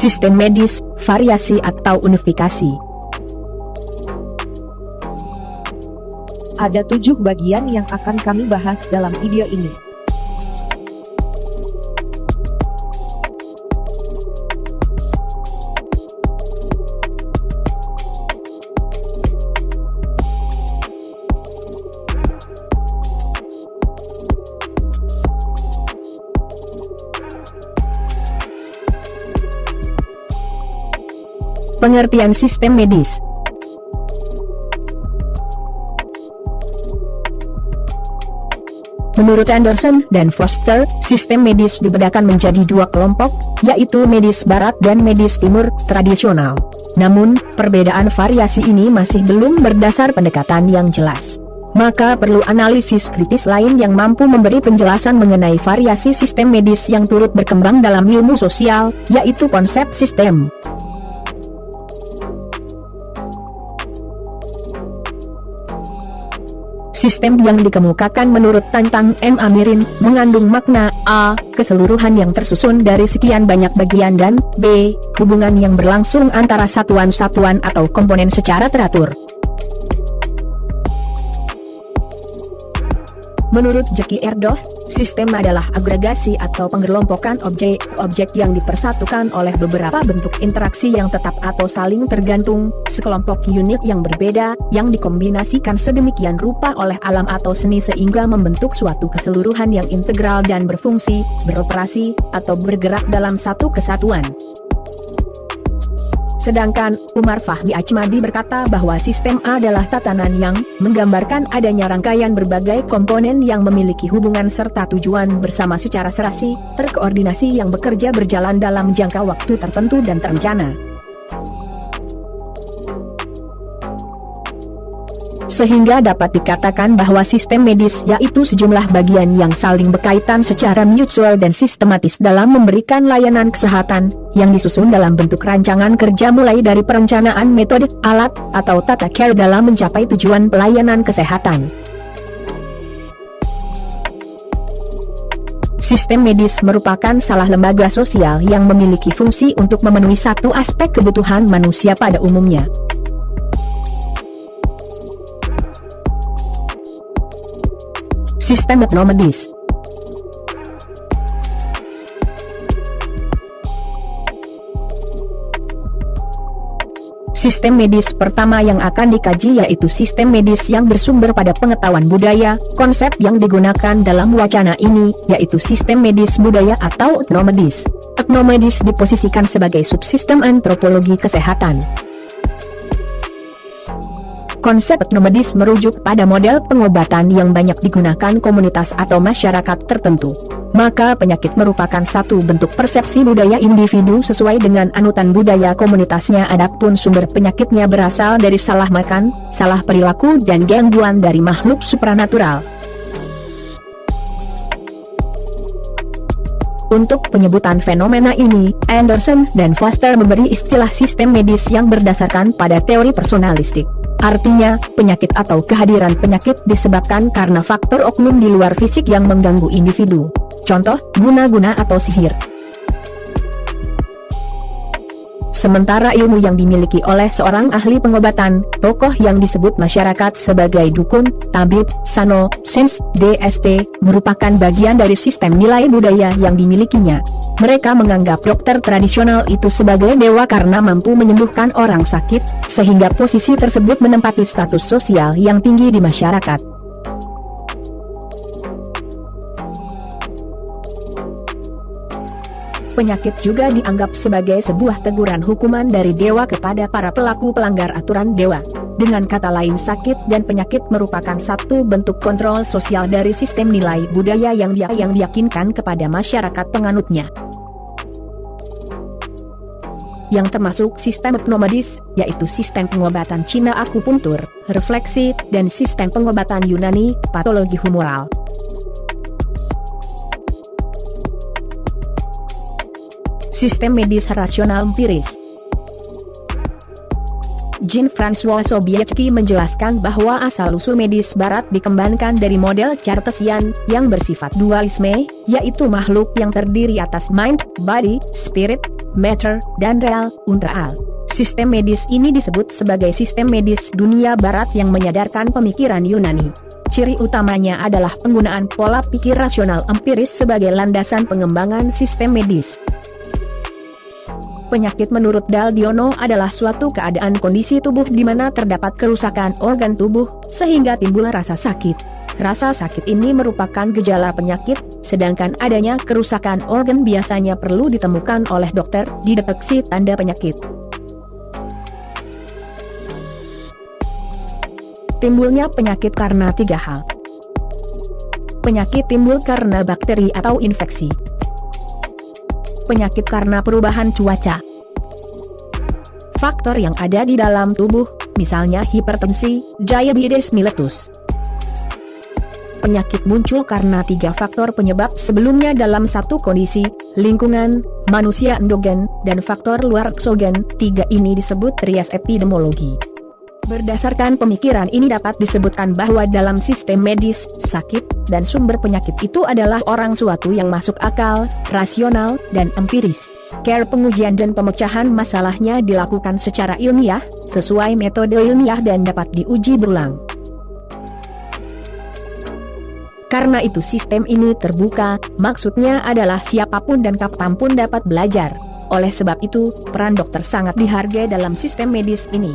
sistem medis, variasi atau unifikasi. Ada 7 bagian yang akan kami bahas dalam video ini. Pengertian sistem medis. Menurut Anderson dan Foster, sistem medis dibedakan menjadi 2 kelompok, yaitu medis barat dan medis timur, tradisional. Namun, perbedaan variasi ini masih belum berdasar pendekatan yang jelas. Maka perlu analisis kritis lain yang mampu memberi penjelasan mengenai variasi sistem medis yang turut berkembang dalam ilmu sosial, yaitu konsep sistem. Sistem yang dikemukakan menurut Tantang M. Amirin mengandung makna A. Keseluruhan yang tersusun dari sekian banyak bagian dan B. Hubungan yang berlangsung antara satuan-satuan atau komponen secara teratur. Menurut Jackie Erdoh, sistem adalah agregasi atau pengelompokan objek-objek yang dipersatukan oleh beberapa bentuk interaksi yang tetap atau saling tergantung, sekelompok unit yang berbeda, yang dikombinasikan sedemikian rupa oleh alam atau seni sehingga membentuk suatu keseluruhan yang integral dan berfungsi, beroperasi, atau bergerak dalam satu kesatuan. Sedangkan, Umar Fahmi Achmadi berkata bahwa sistem adalah tatanan yang menggambarkan adanya rangkaian berbagai komponen yang memiliki hubungan serta tujuan bersama secara serasi, terkoordinasi yang bekerja berjalan dalam jangka waktu tertentu dan terencana. Sehingga dapat dikatakan bahwa sistem medis yaitu sejumlah bagian yang saling berkaitan secara mutual dan sistematis dalam memberikan layanan kesehatan, yang disusun dalam bentuk rancangan kerja mulai dari perencanaan metode, alat, atau tata cara dalam mencapai tujuan pelayanan kesehatan. Sistem medis merupakan salah lembaga sosial yang memiliki fungsi untuk memenuhi satu aspek kebutuhan manusia pada umumnya. Sistem etnomedis. Sistem medis pertama yang akan dikaji yaitu sistem medis yang bersumber pada pengetahuan budaya. Konsep yang digunakan dalam wacana ini yaitu sistem medis budaya atau etnomedis. Etnomedis diposisikan sebagai subsistem antropologi kesehatan. Konsep etnomedis merujuk pada model pengobatan yang banyak digunakan komunitas atau masyarakat tertentu. Maka penyakit merupakan satu bentuk persepsi budaya individu sesuai dengan anutan budaya komunitasnya. Adapun sumber penyakitnya berasal dari salah makan, salah perilaku dan gangguan dari makhluk supranatural. Untuk penyebutan fenomena ini, Anderson dan Foster memberi istilah sistem medis yang berdasarkan pada teori personalistik. Artinya, penyakit atau kehadiran penyakit disebabkan karena faktor oknum di luar fisik yang mengganggu individu. Contoh, guna-guna atau sihir. Sementara ilmu yang dimiliki oleh seorang ahli pengobatan, tokoh yang disebut masyarakat sebagai dukun, tabib, sano, sens, DST, merupakan bagian dari sistem nilai budaya yang dimilikinya. Mereka menganggap dokter tradisional itu sebagai dewa karena mampu menyembuhkan orang sakit, sehingga posisi tersebut menempati status sosial yang tinggi di masyarakat. Penyakit juga dianggap sebagai sebuah teguran hukuman dari dewa kepada para pelaku pelanggar aturan dewa. Dengan kata lain, sakit dan penyakit merupakan satu bentuk kontrol sosial dari sistem nilai budaya yang diyakinkan kepada masyarakat penganutnya. Yang termasuk sistem etnomedis, yaitu sistem pengobatan Cina akupuntur, refleksi, dan sistem pengobatan Yunani, patologi humoral. Sistem medis rasional empiris. Jean-François Sobieski menjelaskan bahwa asal-usul medis barat dikembangkan dari model Cartesian yang bersifat dualisme, yaitu makhluk yang terdiri atas mind, body, spirit, Matter, dan Real, Unreal. Sistem medis ini disebut sebagai sistem medis dunia barat yang menyadarkan pemikiran Yunani. Ciri utamanya adalah penggunaan pola pikir rasional empiris sebagai landasan pengembangan sistem medis. Penyakit menurut Daldiono adalah suatu keadaan kondisi tubuh di mana terdapat kerusakan organ tubuh, sehingga timbul rasa sakit. Rasa sakit ini merupakan gejala penyakit, sedangkan adanya kerusakan organ biasanya perlu ditemukan oleh dokter, dideteksi tanda penyakit. Timbulnya penyakit karena 3 hal. Penyakit timbul karena bakteri atau infeksi. Penyakit karena perubahan cuaca. Faktor yang ada di dalam tubuh, misalnya hipertensi, diabetes mellitus. Penyakit muncul karena 3 faktor penyebab sebelumnya dalam satu kondisi, lingkungan, manusia endogen, dan faktor luar eksogen. 3 ini disebut trias epidemiologi. Berdasarkan pemikiran ini dapat disebutkan bahwa dalam sistem medis, sakit, dan sumber penyakit itu adalah orang suatu yang masuk akal, rasional, dan empiris. Care pengujian dan pemecahan masalahnya dilakukan secara ilmiah, sesuai metode ilmiah dan dapat diuji berulang. Karena itu sistem ini terbuka, maksudnya adalah siapapun dan kapanpun dapat belajar. Oleh sebab itu, peran dokter sangat dihargai dalam sistem medis ini.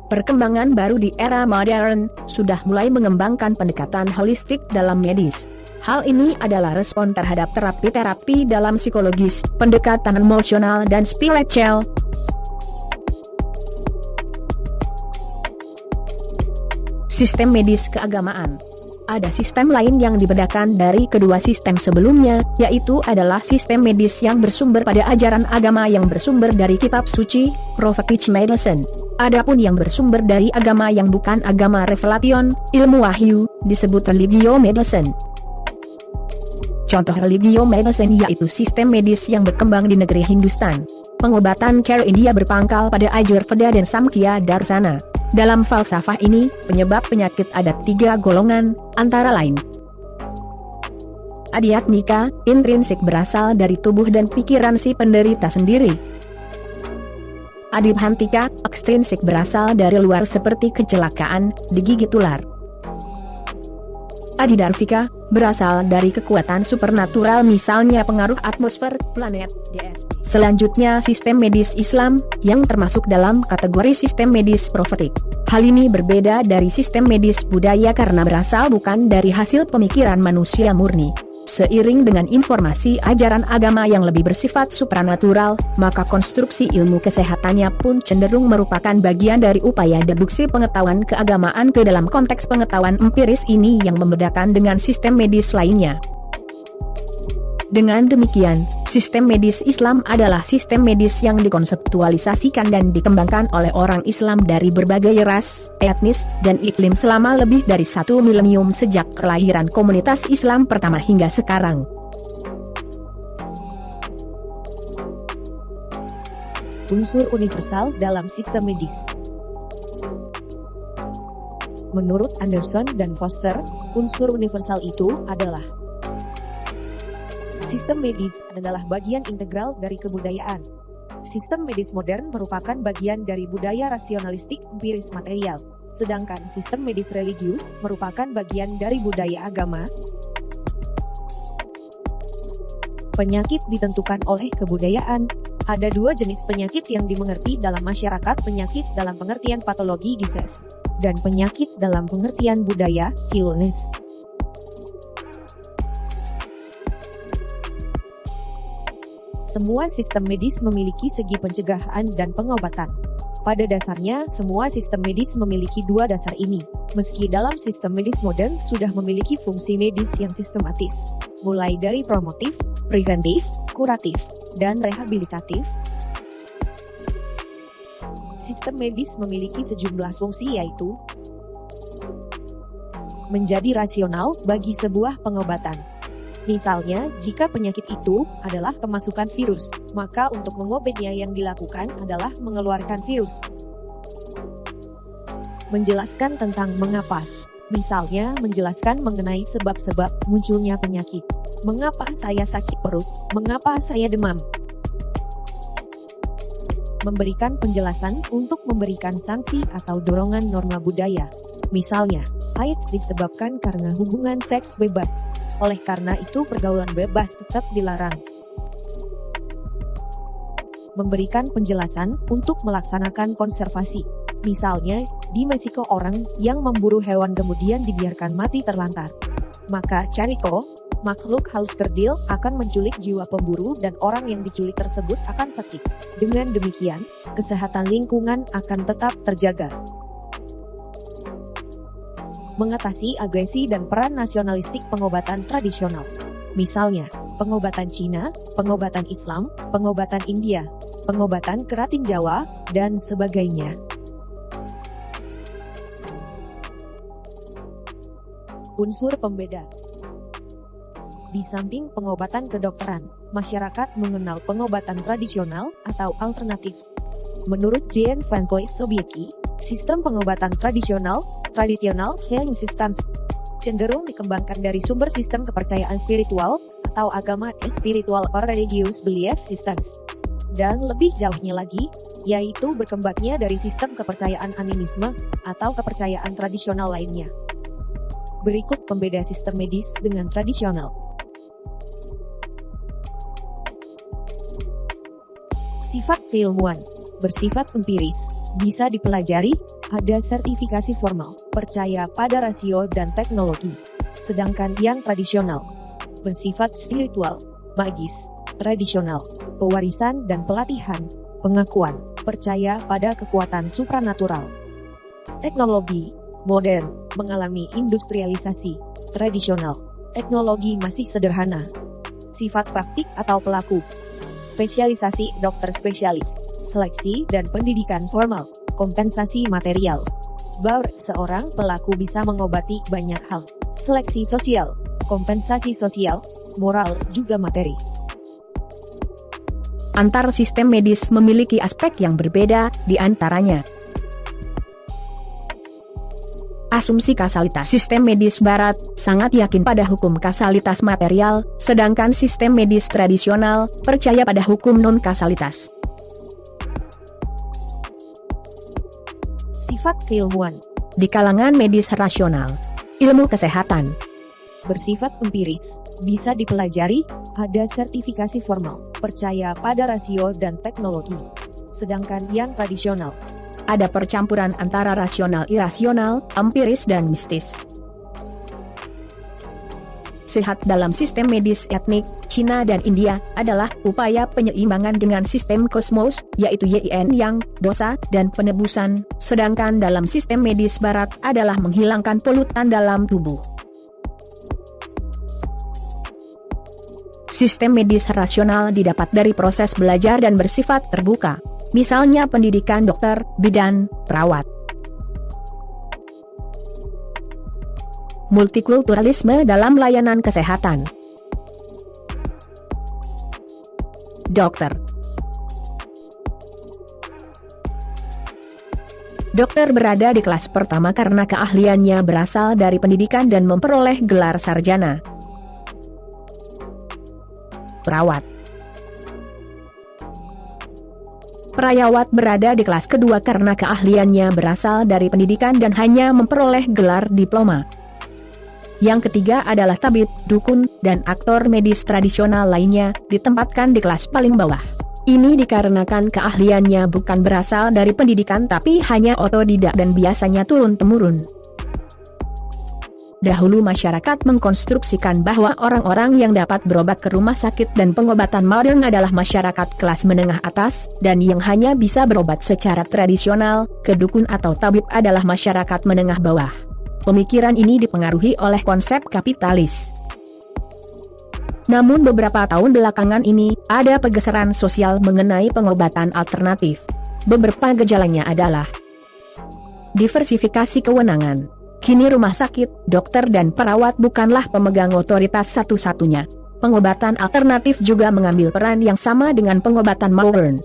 Perkembangan baru di era modern, sudah mulai mengembangkan pendekatan holistik dalam medis. Hal ini adalah respon terhadap terapi-terapi dalam psikologis, pendekatan emosional dan spiritual. Sistem medis keagamaan. Ada sistem lain yang dibedakan dari kedua sistem sebelumnya, yaitu adalah sistem medis yang bersumber pada ajaran agama yang bersumber dari kitab suci, prophetic medicine. Adapun yang bersumber dari agama yang bukan agama revelation, ilmu wahyu, disebut religio medicine. Contoh religio medicine yaitu sistem medis yang berkembang di negeri Hindustan. Pengobatan Care India berpangkal pada Ayurveda dan Samkhya Darsana. Dalam falsafah ini, penyebab penyakit ada 3 golongan, antara lain. Adiatmika, intrinsik berasal dari tubuh dan pikiran si penderita sendiri. Adibhantika, ekstrinsik berasal dari luar seperti kecelakaan, digigit ular. Adidarvika, berasal dari kekuatan supernatural misalnya pengaruh atmosfer, planet, ds. Selanjutnya sistem medis Islam, yang termasuk dalam kategori sistem medis profetik. Hal ini berbeda dari sistem medis budaya karena berasal bukan dari hasil pemikiran manusia murni. Seiring dengan informasi ajaran agama yang lebih bersifat supranatural, maka konstruksi ilmu kesehatannya pun cenderung merupakan bagian dari upaya deduksi pengetahuan keagamaan ke dalam konteks pengetahuan empiris ini yang membedakan dengan sistem medis lainnya. Dengan demikian, sistem medis Islam adalah sistem medis yang dikonseptualisasikan dan dikembangkan oleh orang Islam dari berbagai ras, etnis, dan iklim selama lebih dari 1 milenium sejak kelahiran komunitas Islam pertama hingga sekarang. Unsur universal dalam sistem medis. Menurut Anderson dan Foster, unsur universal itu adalah sistem medis adalah bagian integral dari kebudayaan. Sistem medis modern merupakan bagian dari budaya rasionalistik empiris material, sedangkan sistem medis religius merupakan bagian dari budaya agama. Penyakit ditentukan oleh kebudayaan. Ada 2 jenis penyakit yang dimengerti dalam masyarakat: penyakit dalam pengertian patologi disease, dan penyakit dalam pengertian budaya, illness. Semua sistem medis memiliki segi pencegahan dan pengobatan. Pada dasarnya, semua sistem medis memiliki 2 dasar ini. Meski dalam sistem medis modern sudah memiliki fungsi medis yang sistematis, mulai dari promotif, preventif, kuratif, dan rehabilitatif. Sistem medis memiliki sejumlah fungsi yaitu menjadi rasional bagi sebuah pengobatan. Misalnya, jika penyakit itu adalah kemasukan virus, maka untuk mengobatinya yang dilakukan adalah mengeluarkan virus. Menjelaskan tentang mengapa. Misalnya, menjelaskan mengenai sebab-sebab munculnya penyakit. Mengapa saya sakit perut? Mengapa saya demam? Memberikan penjelasan untuk memberikan sanksi atau dorongan norma budaya. Misalnya, AIDS disebabkan karena hubungan seks bebas. Oleh karena itu pergaulan bebas tetap dilarang. Memberikan penjelasan untuk melaksanakan konservasi. Misalnya, di Meksiko orang yang memburu hewan kemudian dibiarkan mati terlantar. Maka Charico, makhluk halus kerdil, akan menculik jiwa pemburu dan orang yang diculik tersebut akan sakit. Dengan demikian, kesehatan lingkungan akan tetap terjaga. Mengatasi agresi dan peran nasionalistik pengobatan tradisional. Misalnya, pengobatan Cina, pengobatan Islam, pengobatan India, pengobatan keratin Jawa, dan sebagainya. Unsur pembeda. Di samping pengobatan kedokteran, masyarakat mengenal pengobatan tradisional atau alternatif. Menurut Jean Francois Sobiecki, sistem pengobatan tradisional healing systems, cenderung dikembangkan dari sumber sistem kepercayaan spiritual atau agama spiritual or religious belief systems. Dan lebih jauhnya lagi, yaitu berkembangnya dari sistem kepercayaan animisme atau kepercayaan tradisional lainnya. Berikut pembeda sistem medis dengan tradisional. Sifat keilmuan, bersifat empiris, bisa dipelajari, ada sertifikasi formal, percaya pada rasio dan teknologi. Sedangkan yang tradisional, bersifat spiritual, magis, tradisional, pewarisan dan pelatihan, pengakuan, percaya pada kekuatan supranatural. Teknologi, modern, mengalami industrialisasi, tradisional, teknologi masih sederhana. Sifat praktik atau pelaku, spesialisasi dokter spesialis, seleksi dan pendidikan formal, kompensasi material. Seorang pelaku bisa mengobati banyak hal, seleksi sosial, kompensasi sosial, moral juga materi. Antar sistem medis memiliki aspek yang berbeda, di antaranya asumsi kausalitas. Sistem medis barat sangat yakin pada hukum kausalitas material, sedangkan sistem medis tradisional percaya pada hukum non-kausalitas. Sifat keilmuan. Di kalangan medis rasional, ilmu kesehatan Bersifat empiris, bisa dipelajari, ada sertifikasi formal, percaya pada rasio dan teknologi. Sedangkan yang tradisional, ada percampuran antara rasional irasional, empiris dan mistis. Sehat dalam sistem medis etnik, Cina dan India, adalah upaya penyeimbangan dengan sistem kosmos, yaitu yin yang, dosa, dan penebusan, sedangkan dalam sistem medis barat adalah menghilangkan polutan dalam tubuh. Sistem medis rasional didapat dari proses belajar dan bersifat terbuka. Misalnya pendidikan dokter, bidan, perawat. Multikulturalisme dalam layanan kesehatan. Dokter. Dokter berada di kelas pertama karena keahliannya berasal dari pendidikan dan memperoleh gelar sarjana. Perawat. Perawat berada di kelas kedua karena keahliannya berasal dari pendidikan dan hanya memperoleh gelar diploma. Yang ketiga adalah tabib, dukun, dan aktor medis tradisional lainnya, ditempatkan di kelas paling bawah. Ini dikarenakan keahliannya bukan berasal dari pendidikan tapi hanya otodidak dan biasanya turun-temurun. Dahulu masyarakat mengkonstruksikan bahwa orang-orang yang dapat berobat ke rumah sakit dan pengobatan modern adalah masyarakat kelas menengah atas, dan yang hanya bisa berobat secara tradisional, ke dukun atau tabib adalah masyarakat menengah bawah. Pemikiran ini dipengaruhi oleh konsep kapitalis. Namun beberapa tahun belakangan ini, ada pergeseran sosial mengenai pengobatan alternatif. Beberapa gejalanya adalah diversifikasi kewenangan. Kini rumah sakit, dokter dan perawat bukanlah pemegang otoritas satu-satunya. Pengobatan alternatif juga mengambil peran yang sama dengan pengobatan modern.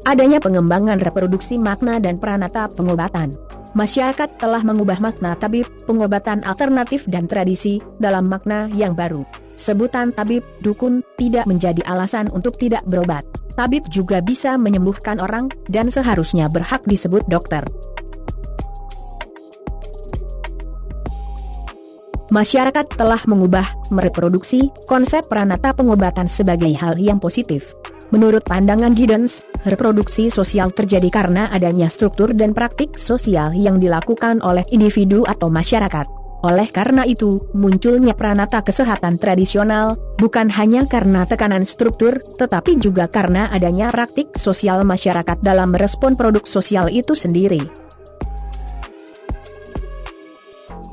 Adanya pengembangan reproduksi makna dan peranata pengobatan. Masyarakat telah mengubah makna tabib, pengobatan alternatif dan tradisi, dalam makna yang baru. Sebutan tabib, dukun, tidak menjadi alasan untuk tidak berobat. tabib juga bisa menyembuhkan orang, dan seharusnya berhak disebut dokter. Masyarakat telah mengubah, mereproduksi, konsep pranata pengobatan sebagai hal yang positif. Menurut pandangan Giddens, reproduksi sosial terjadi karena adanya struktur dan praktik sosial yang dilakukan oleh individu atau masyarakat. Oleh karena itu, munculnya pranata kesehatan tradisional, bukan hanya karena tekanan struktur, tetapi juga karena adanya praktik sosial masyarakat dalam merespon produk sosial itu sendiri.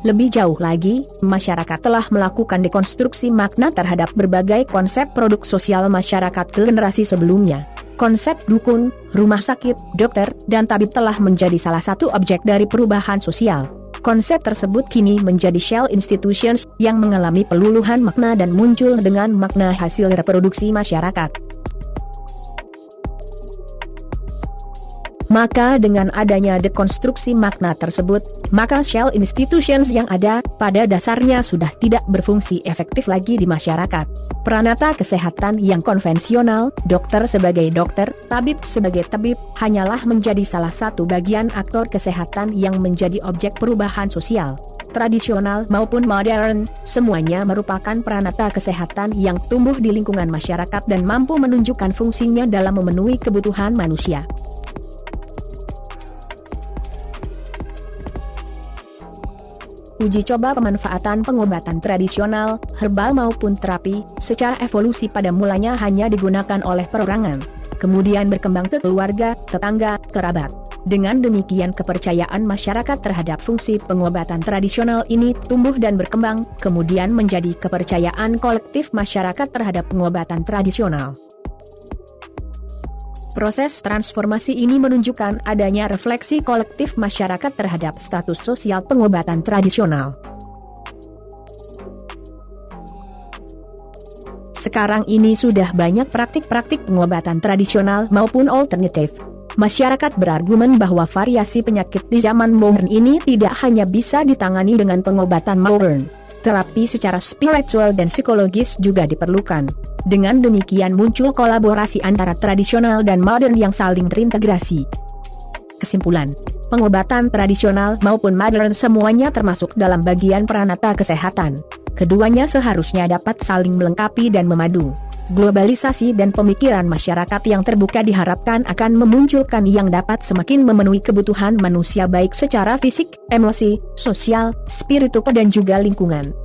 Lebih jauh lagi, masyarakat telah melakukan dekonstruksi makna terhadap berbagai konsep produk sosial masyarakat ke generasi sebelumnya. Konsep dukun, rumah sakit, dokter, dan tabib telah menjadi salah satu objek dari perubahan sosial. Konsep tersebut kini menjadi shell institutions yang mengalami peluluhan makna dan muncul dengan makna hasil reproduksi masyarakat. Maka dengan adanya dekonstruksi makna tersebut, maka shell institutions yang ada, pada dasarnya sudah tidak berfungsi efektif lagi di masyarakat. Pranata kesehatan yang konvensional, dokter sebagai dokter, tabib sebagai tabib, hanyalah menjadi salah satu bagian aktor kesehatan yang menjadi objek perubahan sosial. Tradisional maupun modern, semuanya merupakan pranata kesehatan yang tumbuh di lingkungan masyarakat dan mampu menunjukkan fungsinya dalam memenuhi kebutuhan manusia. Uji coba pemanfaatan pengobatan tradisional, herbal maupun terapi, secara evolusi pada mulanya hanya digunakan oleh perorangan, kemudian berkembang ke keluarga, tetangga, kerabat. Dengan demikian kepercayaan masyarakat terhadap fungsi pengobatan tradisional ini tumbuh dan berkembang, kemudian menjadi kepercayaan kolektif masyarakat terhadap pengobatan tradisional. Proses transformasi ini menunjukkan adanya refleksi kolektif masyarakat terhadap status sosial pengobatan tradisional. Sekarang ini sudah banyak praktik-praktik pengobatan tradisional maupun alternatif. Masyarakat berargumen bahwa variasi penyakit di zaman modern ini tidak hanya bisa ditangani dengan pengobatan modern. Terapi secara spiritual dan psikologis juga diperlukan. Dengan demikian muncul kolaborasi antara tradisional dan modern yang saling terintegrasi. Kesimpulan, pengobatan tradisional maupun modern semuanya termasuk dalam bagian pranata kesehatan. Keduanya seharusnya dapat saling melengkapi dan memadu. Globalisasi dan pemikiran masyarakat yang terbuka diharapkan akan memunculkan yang dapat semakin memenuhi kebutuhan manusia baik secara fisik, emosi, sosial, spiritual dan juga lingkungan.